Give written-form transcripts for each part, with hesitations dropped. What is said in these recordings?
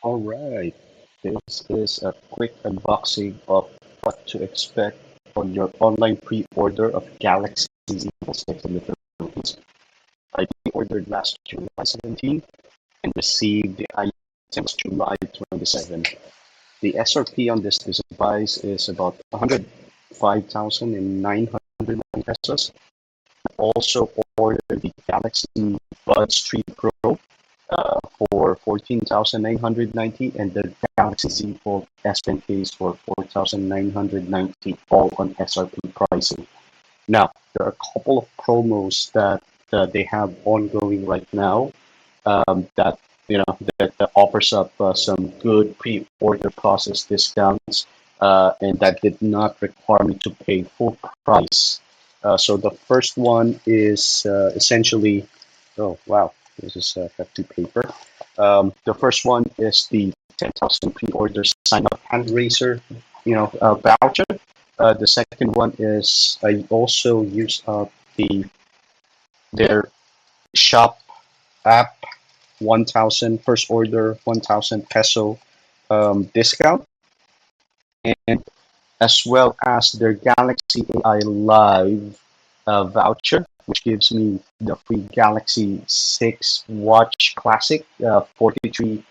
All right, this is a quick unboxing of what to expect on your online pre-order of Galaxy Z Fold 6 in the Philippines. I pre-ordered last July 17 and received the items July 27. The SRP on this device is about 105,900 pesos. Also ordered the Galaxy Buds 3 Pro for 14,990 and the Galaxy Z Fold S Pen case for 4,990, all on SRP pricing. Now, there are a couple of promos that they have ongoing right now that that offers up some good pre-order process discounts and that did not require me to pay full price. So the first one is essentially, oh wow, this is got two paper. The first one is the 10,000 pre-order sign-up hand raiser, voucher. The second one is I also use their shop app 1,000 first order 1,000 peso discount, and as well as their Galaxy AI Live voucher, which gives me the free Galaxy 6 Watch Classic 43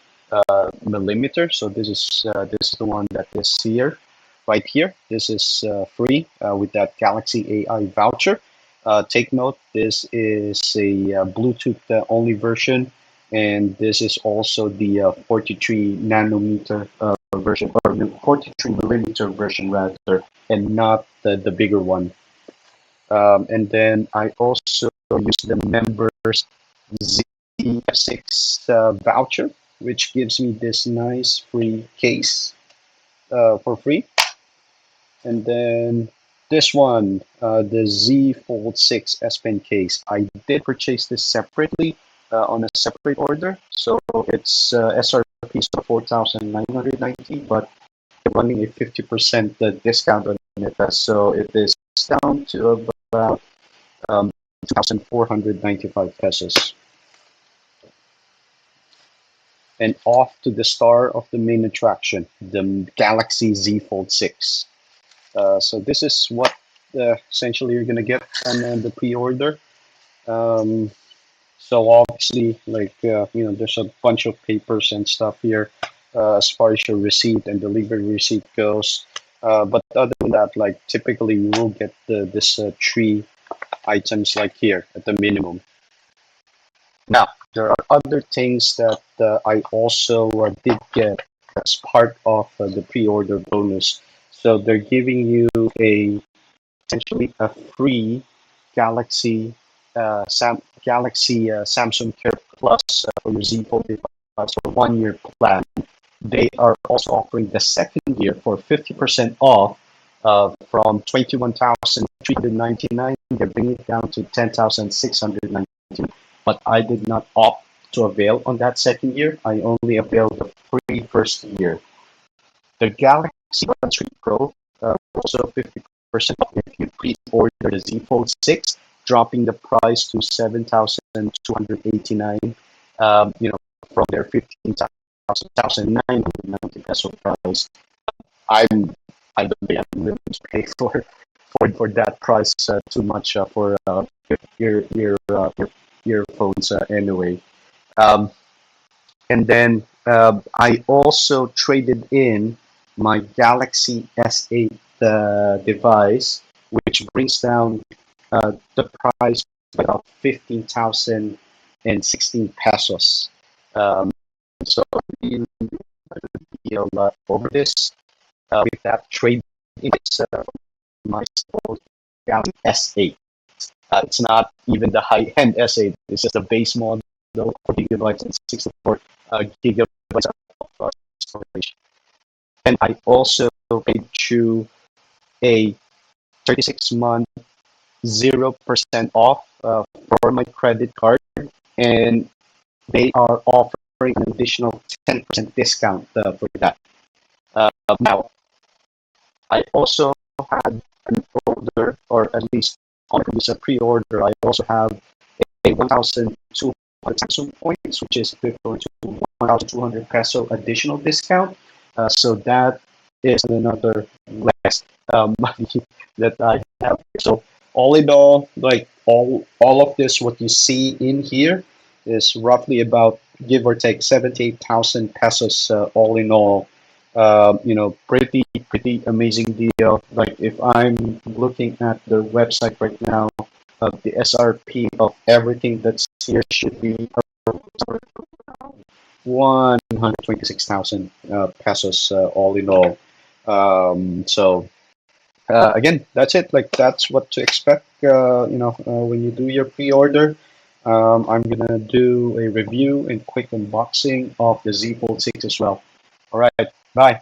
millimeter. So this is the one that is here, right here. This is free with that Galaxy AI voucher. Take note, this is a Bluetooth only version, and this is also the 43 nanometer version, or the 43 millimeter version rather, and not the bigger one. And then I also use the members ZF6 voucher, which gives me this nice free case for free. And then this one, the Z Fold 6 S Pen case. I did purchase this separately on a separate order. So it's SRP is 4,990, but running a 50% discount on it. So it is down to about 2,495 pesos. And off to the star of the main attraction, the Galaxy Z Fold 6. So this is what essentially you're gonna get on the pre-order. Um, so obviously, there's a bunch of papers and stuff here as far as your receipt and delivery receipt goes. But other than that, like typically you will get this three items like here at the minimum. Now, there are other things that I also did get as part of the pre-order bonus. So they're giving you essentially a free Galaxy Samsung Care Plus for your Z Fold device for 1 year plan. They are also offering the second year for 50% off from 21,399. They're bringing it down to 10,699. But I did not opt to avail on that second year. I only availed the free first year. The Galaxy Buds 3 Pro also 50% off if you pre-order the Z Fold 6, dropping the price to 7,289. From their 15,990 peso price. I'm I don't think I'm willing to pay for that price too much for your earphones anyway. Um, and then I also traded in my Galaxy S8 device, which brings down the price by about 15,016 pesos. Um, so really deal over this with that trade. It's my Galaxy S8. It's not even the high-end S8. It's just a base model, 4 gigabytes and 64 gigabytes of storage. And I also paid through a 36-month 0% off for my credit card, and they are offering an additional 10% discount for that. Now, I also had an order, or at least on a pre-order, I also have a 1,200 Samsung points, which is equivalent to 1,200 peso additional discount. So that is another less money that I have. So all in all, like all of this, what you see in here is roughly about give or take 78,000 pesos all in all. Pretty amazing deal. Like if I'm looking at the website right now, the SRP of everything that's here should be 126,000 pesos all in all. Again, that's it. Like that's what to expect. When you do your pre-order, I'm gonna do a review and quick unboxing of the Z Fold 6 as well. All right, bye.